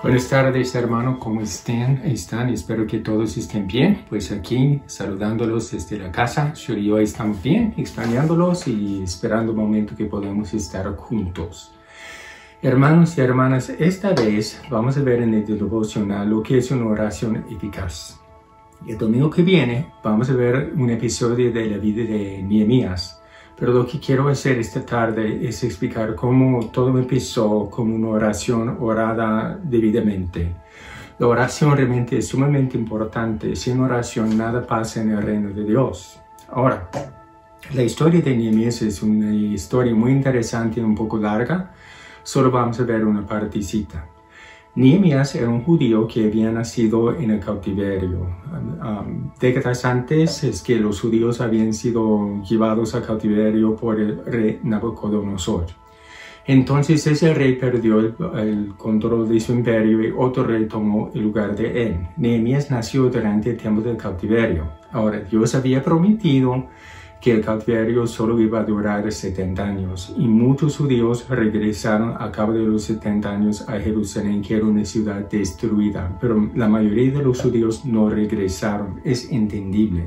Buenas tardes, hermano, ¿cómo están? Espero que todos estén bien. Pues aquí saludándolos desde la casa. Yo y yo estamos bien, extrañándolos y esperando el momento que podamos estar juntos. Hermanos y hermanas, esta vez vamos a ver en el devocional lo que es una oración eficaz. El domingo que viene vamos a ver un episodio de la vida de Nehemías. Pero lo que quiero hacer esta tarde es explicar cómo todo empezó como una oración orada debidamente. La oración realmente es sumamente importante. Sin oración nada pasa en el reino de Dios. Ahora, la historia de Nehemías es una historia muy interesante y un poco larga. Solo vamos a ver una partecita. Nehemías era un judío que había nacido en el cautiverio. Décadas antes es que los judíos habían sido llevados a cautiverio por el rey Nabucodonosor. Entonces ese rey perdió el control de su imperio y otro rey tomó el lugar de él. Nehemías nació durante el tiempo del cautiverio. Ahora, Dios había prometido que el cautiverio solo iba a durar 70 años y muchos judíos regresaron a cabo de los 70 años a Jerusalén, que era una ciudad destruida, pero la mayoría de los judíos no regresaron. Es entendible,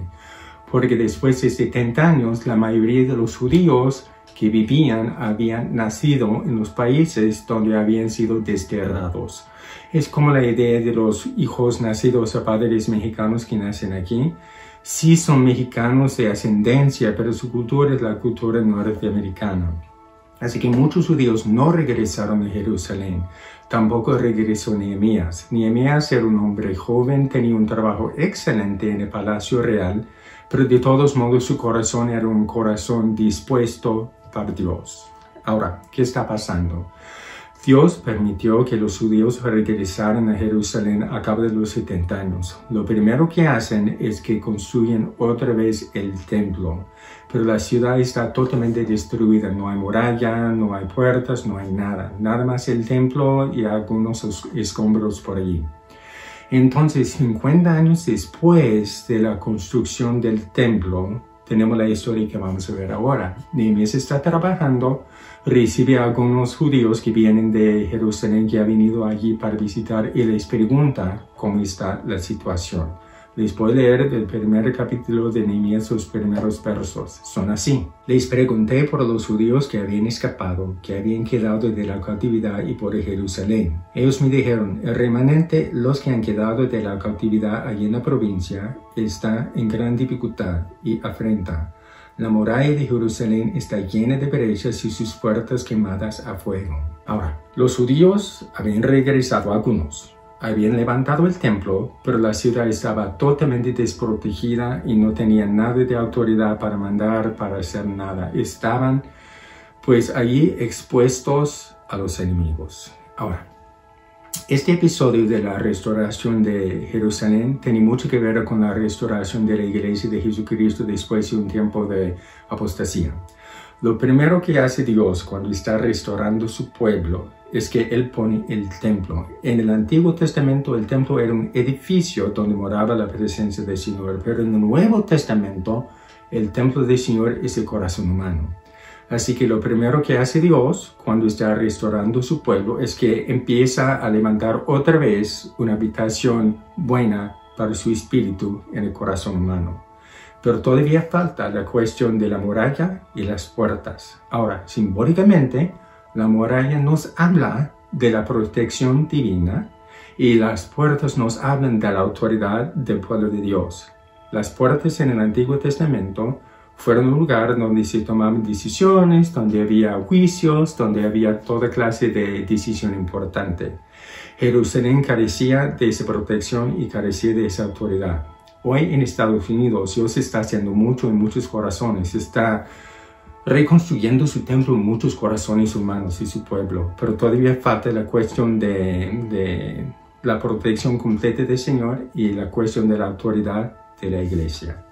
porque después de 70 años la mayoría de los judíos que vivían habían nacido en los países donde habían sido desterrados. Es como la idea de los hijos nacidos a padres mexicanos que nacen aquí. Sí son mexicanos de ascendencia, pero su cultura es la cultura norteamericana. Así que muchos judíos no regresaron a Jerusalén. Tampoco regresó Nehemías. Nehemías era un hombre joven, tenía un trabajo excelente en el palacio real, pero de todos modos su corazón era un corazón dispuesto para Dios. Ahora, ¿qué está pasando? Dios permitió que los judíos regresaran a Jerusalén a cabo de los 70 años. Lo primero que hacen es que construyen otra vez el templo. Pero la ciudad está totalmente destruida. No hay muralla, no hay puertas, no hay nada. Nada más el templo y algunos escombros por allí. Entonces, 50 años después de la construcción del templo, tenemos la historia que vamos a ver ahora. Nehemías está trabajando, recibe a algunos judíos que vienen de Jerusalén, que han venido allí para visitar, y les pregunta cómo está la situación. Les voy a leer del primer capítulo de Nehemías, los primeros versos. Son así. Les pregunté por los judíos que habían escapado, que habían quedado de la cautividad y por Jerusalén. Ellos me dijeron, el remanente, los que han quedado de la cautividad allí en la provincia, está en gran dificultad y afrenta. La muralla de Jerusalén está llena de brechas y sus puertas quemadas a fuego. Ahora, los judíos habían regresado algunos. Habían levantado el templo, pero la ciudad estaba totalmente desprotegida y no tenían nada de autoridad para mandar, para hacer nada. Estaban pues allí expuestos a los enemigos. Ahora, este episodio de la restauración de Jerusalén tiene mucho que ver con la restauración de la iglesia de Jesucristo después de un tiempo de apostasía. Lo primero que hace Dios cuando está restaurando su pueblo es que Él pone el templo. En el Antiguo Testamento el templo era un edificio donde moraba la presencia del Señor, pero en el Nuevo Testamento el templo del Señor es el corazón humano. Así que lo primero que hace Dios cuando está restaurando su pueblo es que empieza a levantar otra vez una habitación buena para su espíritu en el corazón humano. Pero todavía falta la cuestión de la muralla y las puertas. Ahora, simbólicamente, la muralla nos habla de la protección divina y las puertas nos hablan de la autoridad del pueblo de Dios. Las puertas en el Antiguo Testamento fueron un lugar donde se tomaban decisiones, donde había juicios, donde había toda clase de decisión importante. Jerusalén carecía de esa protección y carecía de esa autoridad. Hoy en Estados Unidos Dios está haciendo mucho en muchos corazones, está reconstruyendo su templo en muchos corazones humanos y su pueblo, pero todavía falta la cuestión de la protección completa del Señor y la cuestión de la autoridad de la iglesia.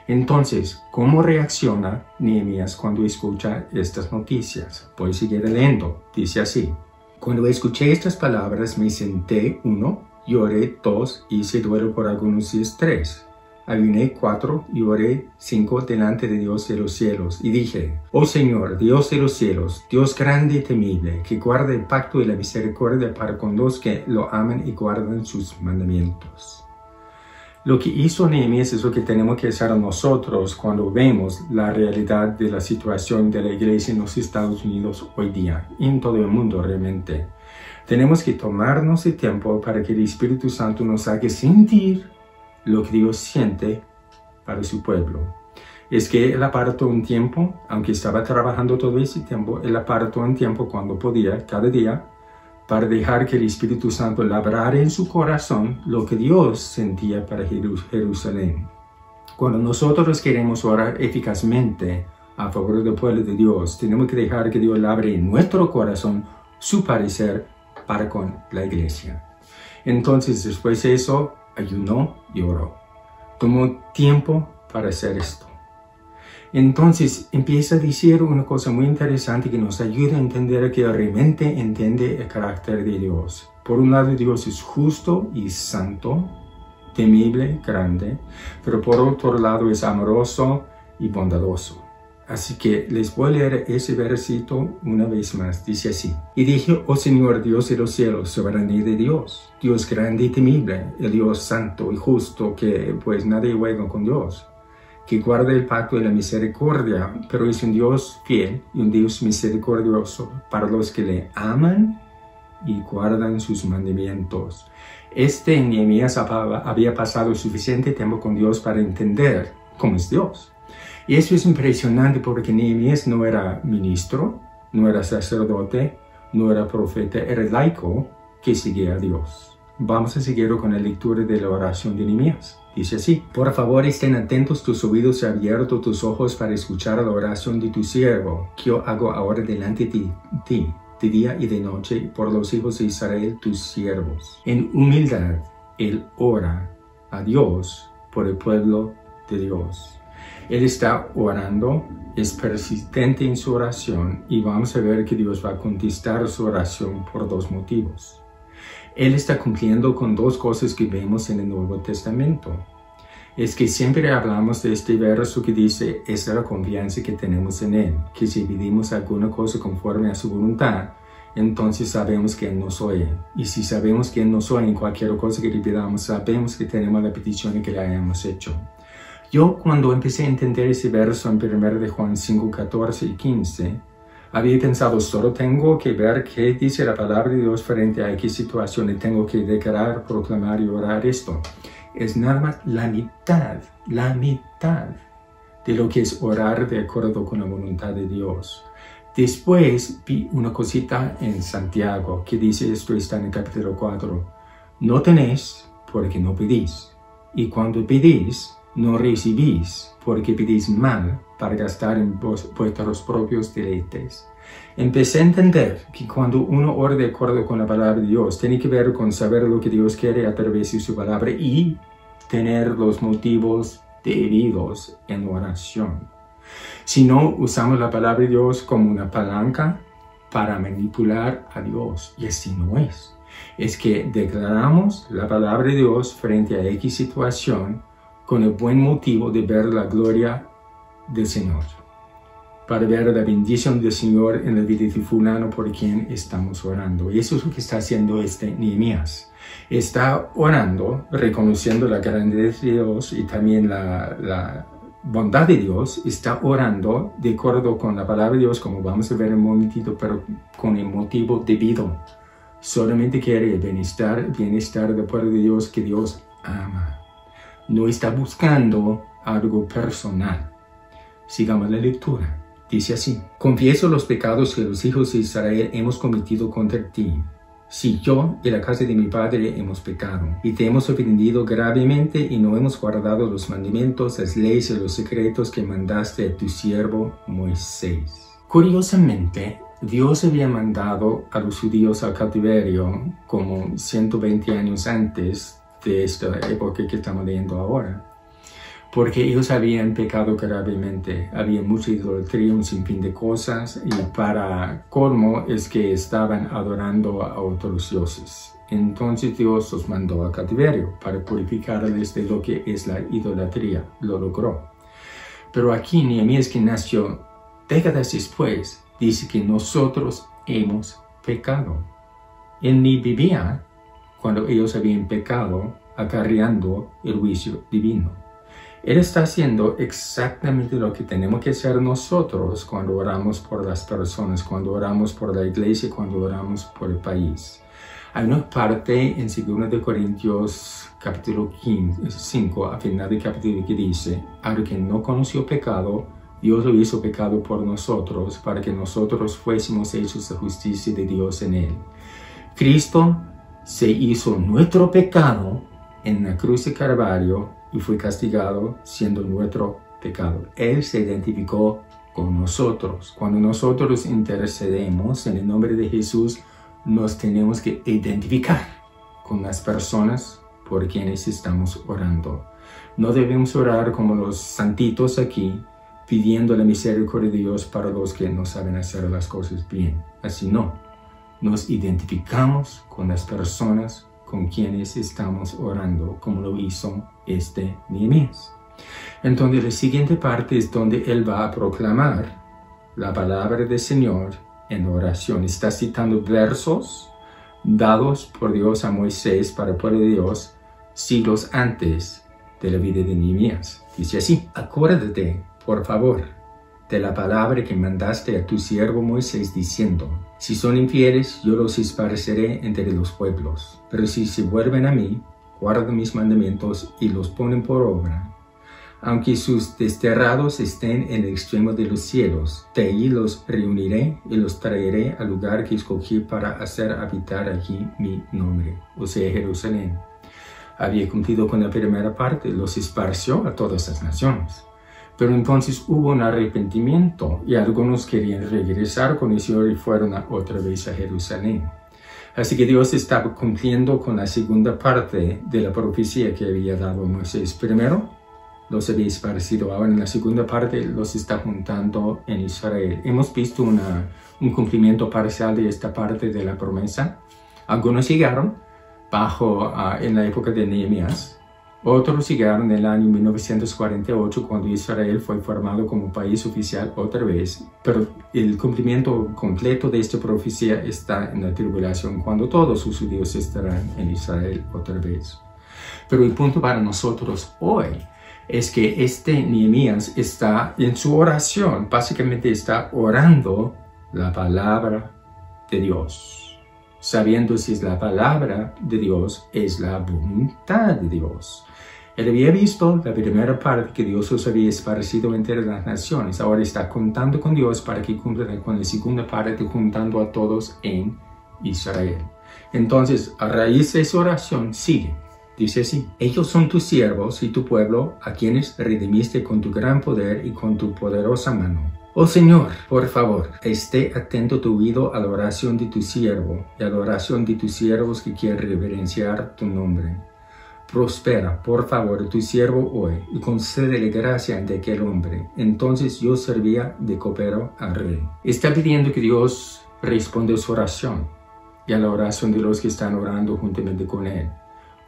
Entonces, ¿cómo reacciona Nehemías cuando escucha estas noticias? Voy a seguir leyendo. Dice así: cuando escuché estas palabras me senté, 1, lloré, 2, hice duelo por algunos días, 3. ayuné 4 y oré 5 delante de Dios de los cielos. Y dije, oh Señor, Dios de los cielos, Dios grande y temible, que guarda el pacto y la misericordia para con los que lo aman y guardan sus mandamientos. Lo que hizo Nehemías es lo que tenemos que hacer nosotros cuando vemos la realidad de la situación de la iglesia en los Estados Unidos hoy día, en todo el mundo realmente. Tenemos que tomarnos el tiempo para que el Espíritu Santo nos haga sentir lo que Dios siente para su pueblo. Es que Él apartó un tiempo, aunque estaba trabajando todo ese tiempo, Él apartó un tiempo cuando podía, cada día, para dejar que el Espíritu Santo labrara en su corazón lo que Dios sentía para Jerusalén. Cuando nosotros queremos orar eficazmente a favor del pueblo de Dios, tenemos que dejar que Dios labre en nuestro corazón su parecer para con la iglesia. Entonces, después de eso, ayunó y oró. Tomó tiempo para hacer esto. Entonces empieza a decir una cosa muy interesante que nos ayuda a entender que realmente entiende el carácter de Dios. Por un lado, Dios es justo y santo, temible, grande, pero por otro lado es amoroso y bondadoso. Así que les voy a leer ese versículo una vez más. Dice así: y dije, oh Señor, Dios de los cielos, soberanía de Dios, Dios grande y temible, el Dios santo y justo, que pues nadie juega con Dios, que guarda el pacto y la misericordia, pero es un Dios fiel y un Dios misericordioso para los que le aman y guardan sus mandamientos. Nehemías había pasado suficiente tiempo con Dios para entender cómo es Dios. Y eso es impresionante porque Nehemías no era ministro, no era sacerdote, no era profeta, era laico que seguía a Dios. Vamos a seguir con la lectura de la oración de Nehemías. Dice así: por favor, estén atentos tus oídos y abiertos tus ojos para escuchar la oración de tu siervo, que yo hago ahora delante de ti, de día y de noche, por los hijos de Israel, tus siervos. En humildad, él ora a Dios por el pueblo de Dios. Él está orando, es persistente en su oración y vamos a ver que Dios va a contestar su oración por 2 motivos. Él está cumpliendo con 2 cosas que vemos en el Nuevo Testamento. Es que siempre hablamos de este verso que dice, esa es la confianza que tenemos en Él, que si pedimos alguna cosa conforme a su voluntad, entonces sabemos que Él nos oye. Y si sabemos que Él nos oye en cualquier cosa que le pidamos, sabemos que tenemos la petición que le hayamos hecho. Yo cuando empecé a entender ese verso en 1 de Juan 5, 14 y 15, había pensado, solo tengo que ver qué dice la palabra de Dios frente a qué situaciones tengo que declarar, proclamar y orar esto. Es nada más la mitad de lo que es orar de acuerdo con la voluntad de Dios. Después vi una cosita en Santiago que dice, esto está en el capítulo 4, no tenéis porque no pedís, y cuando pedís, no recibís porque pedís mal para gastar en vuestros propios deleites. Empecé a entender que cuando uno ora de acuerdo con la palabra de Dios, tiene que ver con saber lo que Dios quiere a través de su palabra y tener los motivos debidos en oración. Si no, usamos la palabra de Dios como una palanca para manipular a Dios, y así no es. Es que declaramos la palabra de Dios frente a X situación con el buen motivo de ver la gloria del Señor, para ver la bendición del Señor en la vida de fulano por quien estamos orando. Y eso es lo que está haciendo Nehemías. Está orando, reconociendo la grandeza de Dios y también la bondad de Dios. Está orando de acuerdo con la palabra de Dios, como vamos a ver en un momentito, pero con el motivo debido. Solamente quiere el bienestar del pueblo de Dios que Dios ama. No está buscando algo personal. Sigamos la lectura. Dice así: confieso los pecados que los hijos de Israel hemos cometido contra ti. Si yo y la casa de mi padre hemos pecado, y te hemos ofendido gravemente y no hemos guardado los mandamientos, las leyes y los secretos que mandaste a tu siervo Moisés. Curiosamente, Dios había mandado a los judíos al cautiverio como 120 años antes de esta época que estamos leyendo ahora, porque ellos habían pecado gravemente, había mucha idolatría, un sinfín de cosas, y para colmo es que estaban adorando a otros dioses. Entonces Dios los mandó a cautiverio para purificarles de lo que es la idolatría. Lo logró. Pero aquí Nehemías, que nació décadas después, dice que nosotros hemos pecado. Él ni vivía cuando ellos habían pecado, acarreando el juicio divino. Él está haciendo exactamente lo que tenemos que hacer nosotros cuando oramos por las personas, cuando oramos por la iglesia, cuando oramos por el país. Hay una parte en 2 Corintios capítulo 5, a final del capítulo, que dice: al que no conoció pecado, Dios lo hizo pecado por nosotros, para que nosotros fuésemos hechos la justicia de Dios en él. Cristo se hizo nuestro pecado en la cruz de Calvario y fue castigado siendo nuestro pecado. Él se identificó con nosotros. Cuando nosotros intercedemos en el nombre de Jesús, nos tenemos que identificar con las personas por quienes estamos orando. No debemos orar como los santitos aquí, pidiendo la misericordia de Dios para los que no saben hacer las cosas bien. Así no. Nos identificamos con las personas con quienes estamos orando, como lo hizo Nehemías. Entonces la siguiente parte es donde él va a proclamar la palabra del Señor en oración. Está citando versos dados por Dios a Moisés para el pueblo de Dios siglos antes de la vida de Nehemías. Dice así: acuérdate, por favor, de la palabra que mandaste a tu siervo Moisés, diciendo: si son infieles, yo los esparceré entre los pueblos. Pero si se vuelven a mí, guardan mis mandamientos y los ponen por obra, aunque sus desterrados estén en el extremo de los cielos, de allí los reuniré y los traeré al lugar que escogí para hacer habitar allí mi nombre, o sea, Jerusalén. Había cumplido con la primera parte, los esparció a todas las naciones. Pero entonces hubo un arrepentimiento y algunos querían regresar con el Señor y fueron otra vez a Jerusalén. Así que Dios estaba cumpliendo con la segunda parte de la profecía que había dado a Moisés. Primero los había esparcido, ahora en la segunda parte los está juntando en Israel. Hemos visto un cumplimiento parcial de esta parte de la promesa. Algunos llegaron en la época de Nehemías. Otros llegaron en el año 1948, cuando Israel fue formado como país oficial otra vez. Pero el cumplimiento completo de esta profecía está en la tribulación, cuando todos los judíos estarán en Israel otra vez. Pero el punto para nosotros hoy es que Nehemías está en su oración, básicamente está orando la palabra de Dios, sabiendo si la palabra de Dios es la voluntad de Dios. Él había visto la primera parte que Dios los había esparcido entre las naciones. Ahora está contando con Dios para que cumplan con la segunda parte, juntando a todos en Israel. Entonces, a raíz de esa oración, sigue. Dice así: ellos son tus siervos y tu pueblo, a quienes redimiste con tu gran poder y con tu poderosa mano. Oh Señor, por favor, esté atento tu oído a la oración de tu siervo y a la oración de tus siervos que quieren reverenciar tu nombre. Prospera, por favor, tu siervo hoy y concédele gracia ante aquel hombre. Entonces yo servía de copero al rey. Está pidiendo que Dios responda a su oración y a la oración de los que están orando juntamente con él.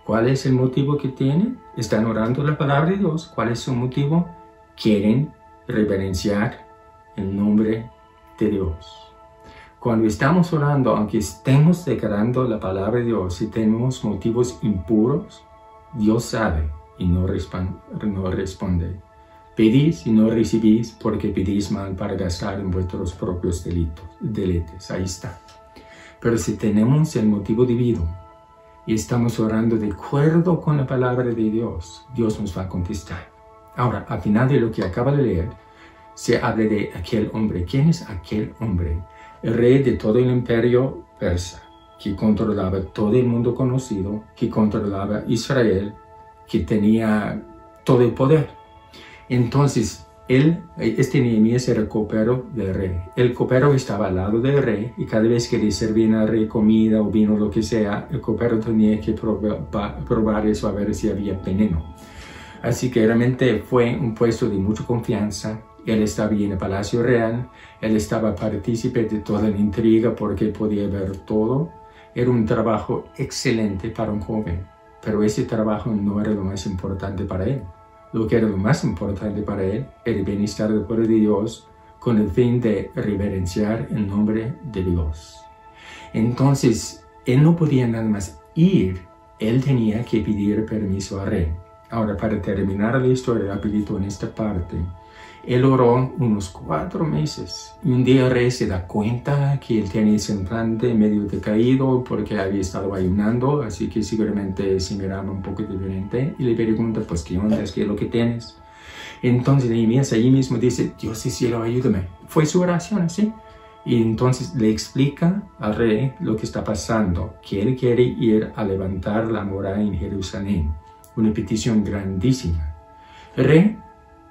¿Cuál es el motivo que tienen? Están orando la palabra de Dios. ¿Cuál es su motivo? Quieren reverenciar el nombre de Dios. Cuando estamos orando, aunque estemos declarando la palabra de Dios, si tenemos motivos impuros, Dios sabe y no responde. Pedís y no recibís porque pedís mal para gastar en vuestros propios deleites. Ahí está. Pero si tenemos el motivo divino y estamos orando de acuerdo con la palabra de Dios, Dios nos va a contestar. Ahora, al final de lo que acaba de leer, se habla de aquel hombre. ¿Quién es aquel hombre? El rey de todo el imperio persa, que controlaba todo el mundo conocido, que controlaba Israel, que tenía todo el poder. Entonces, Nehemías era el copero del rey. El copero estaba al lado del rey y cada vez que le servían al rey comida o vino, lo que sea, el copero tenía que probar eso a ver si había veneno. Así que realmente fue un puesto de mucha confianza. Él estaba en el palacio real, él estaba partícipe de toda la intriga porque podía ver todo. Era un trabajo excelente para un joven, pero ese trabajo no era lo más importante para él. Lo que era lo más importante para él era el bienestar del pueblo de Dios con el fin de reverenciar el nombre de Dios. Entonces, él no podía nada más ir, él tenía que pedir permiso al rey. Ahora, para terminar la historia rapidito en esta parte, él oró unos 4 meses y un día el rey se da cuenta que él tiene el semblante medio decaído porque había estado ayunando, así que seguramente se miraba un poco diferente y le pregunta, pues, ¿qué onda? ¿Qué es lo que tienes? Entonces Nehemías allí mismo dice, Dios del cielo, ayúdame. Fue su oración, ¿sí? Y entonces le explica al rey lo que está pasando, que él quiere ir a levantar la muralla en Jerusalén, una petición grandísima. El rey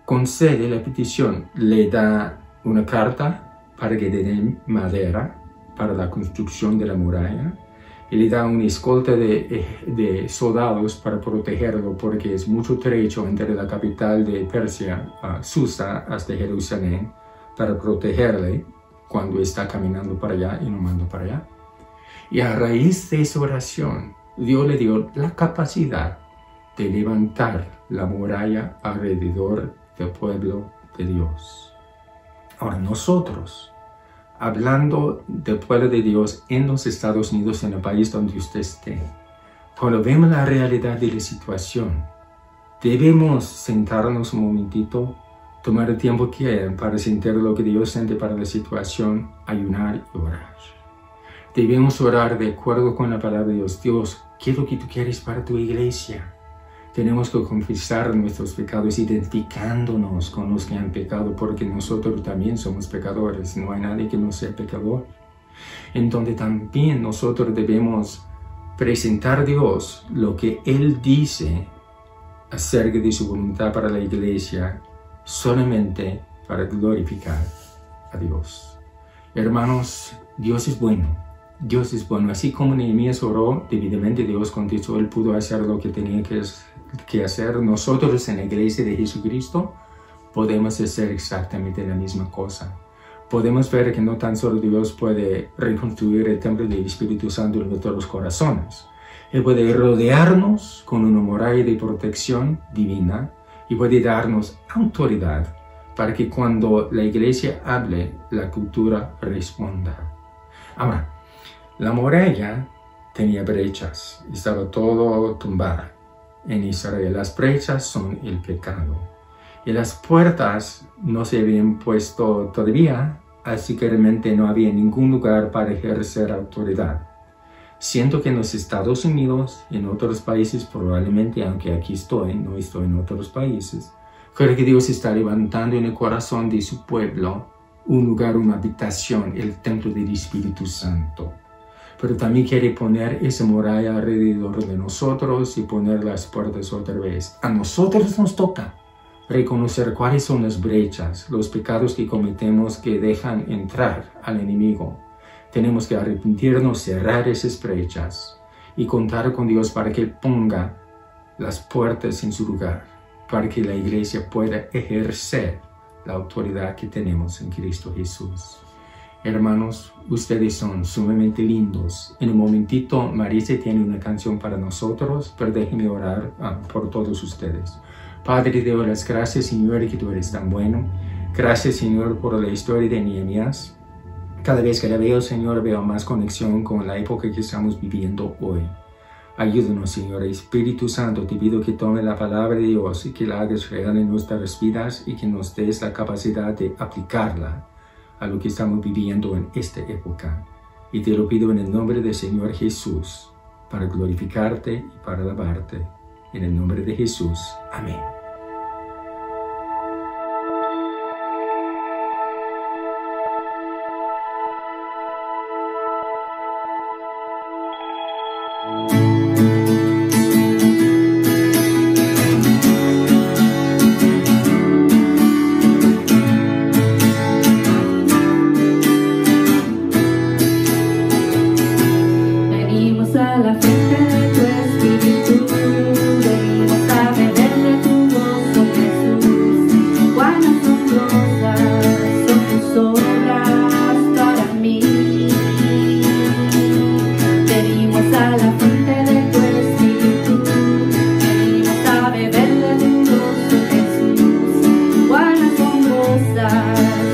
concede la petición, le da una carta para que le den madera para la construcción de la muralla y le da una escolta de soldados para protegerlo porque es mucho trecho entre la capital de Persia, Susa, hasta Jerusalén, para protegerle cuando está caminando para allá y no manda para allá. Y a raíz de esa oración, Dios le dio la capacidad de levantar la muralla alrededor del pueblo de Dios. Ahora nosotros, hablando del pueblo de Dios en los Estados Unidos, en el país donde usted esté, cuando vemos la realidad de la situación, debemos sentarnos un momentito, tomar el tiempo que para sentir lo que Dios siente para la situación, ayunar y orar. Debemos orar de acuerdo con la palabra de Dios. Dios, ¿qué es lo que tú quieres para tu iglesia? Tenemos que confesar nuestros pecados identificándonos con los que han pecado porque nosotros también somos pecadores. No hay nadie que no sea pecador. En donde también nosotros debemos presentar a Dios lo que Él dice acerca de su voluntad para la iglesia solamente para glorificar a Dios. Hermanos, Dios es bueno. Dios es bueno. Así como Nehemías oró, debidamente Dios contestó, él pudo hacer lo que tenía que hacer. Nosotros en la iglesia de Jesucristo podemos hacer exactamente la misma cosa. Podemos ver que no tan solo Dios puede reconstruir el templo del Espíritu Santo en nuestros corazones. Él puede rodearnos con una muralla de protección divina y puede darnos autoridad para que cuando la iglesia hable, la cultura responda. Ahora, la muralla tenía brechas, estaba todo tumbado. En Israel las brechas son el pecado. Y las puertas no se habían puesto todavía, así que realmente no había ningún lugar para ejercer autoridad. Siento que en los Estados Unidos y en otros países, probablemente, aunque aquí no estoy en otros países, creo que Dios está levantando en el corazón de su pueblo un lugar, una habitación, el templo del Espíritu Santo. Pero también quiere poner esa muralla alrededor de nosotros y poner las puertas otra vez. A nosotros nos toca reconocer cuáles son las brechas, los pecados que cometemos que dejan entrar al enemigo. Tenemos que arrepentirnos, cerrar esas brechas y contar con Dios para que Él ponga las puertas en su lugar, para que la iglesia pueda ejercer la autoridad que tenemos en Cristo Jesús. Hermanos, ustedes son sumamente lindos. En un momentito, Marisa tiene una canción para nosotros, pero déjenme orar por todos ustedes. Padre, te doy las gracias, Señor, que tú eres tan bueno. Gracias, Señor, por la historia de Nehemías. Cada vez que la veo, Señor, veo más conexión con la época que estamos viviendo hoy. Ayúdanos, Señor. Espíritu Santo, te pido que tome la palabra de Dios y que la hagas real en nuestras vidas y que nos des la capacidad de aplicarla a lo que estamos viviendo en esta época. Y te lo pido en el nombre del Señor Jesús, para glorificarte y para alabarte. En el nombre de Jesús. Amén. Venimos a la fiesta de tu espíritu, venimos a beber de tu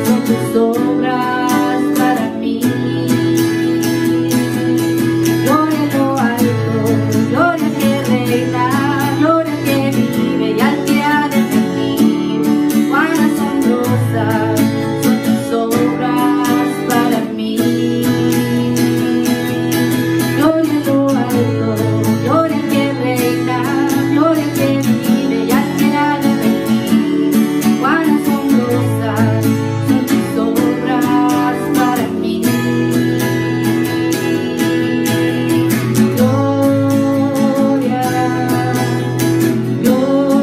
son tus obras para mí. Gloria a lo alto, gloria que reina, gloria que vive y al que ha de venir. Cuán asombrosas son tus obras para mí. Gloria a lo alto, gloria que reina, gloria que vive y al que ha de venir. Cuán asombrosas son tus obras para mí. Gloria, gloria,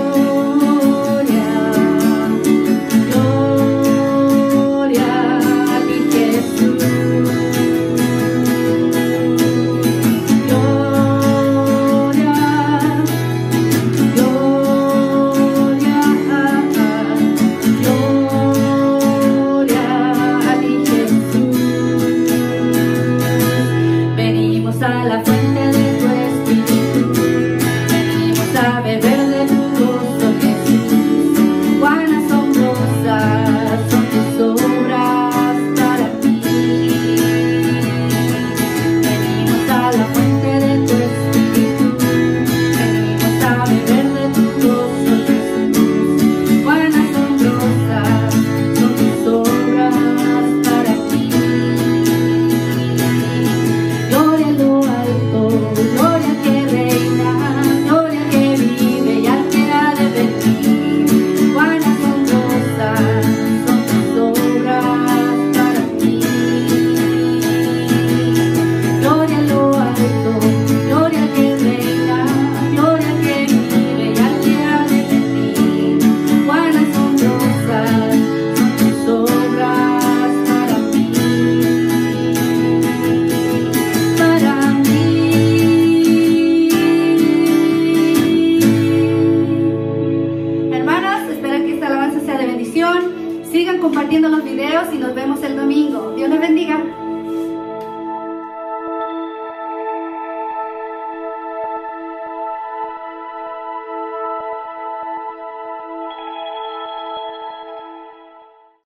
gloria a ti, Jesús. Gloria, gloria, gloria a ti, Jesús. Venimos a la fuente de tu espíritu, venimos a beber de tu gozo, Jesús. Cuán asombrosas son tus obras para mí. Venimos a la fuente de tu espíritu, venimos a beber de tu gozo, Jesús. Cuán asombrosas son tus obras para mí. Gloria a lo alto, gloria que reina, gloria que vive y al que ha de venir. Cuán asombrosas son tus obras para mí. Gloria a lo alto, gloria que reina, gloria que vive y al que ha de venir. Cuán asombrosas son tus obras para mí. Para mí. Hermanos, espero que esta alabanza sea de bendición. Sigan compartiendo los videos y nos vemos el domingo. Dios les bendiga.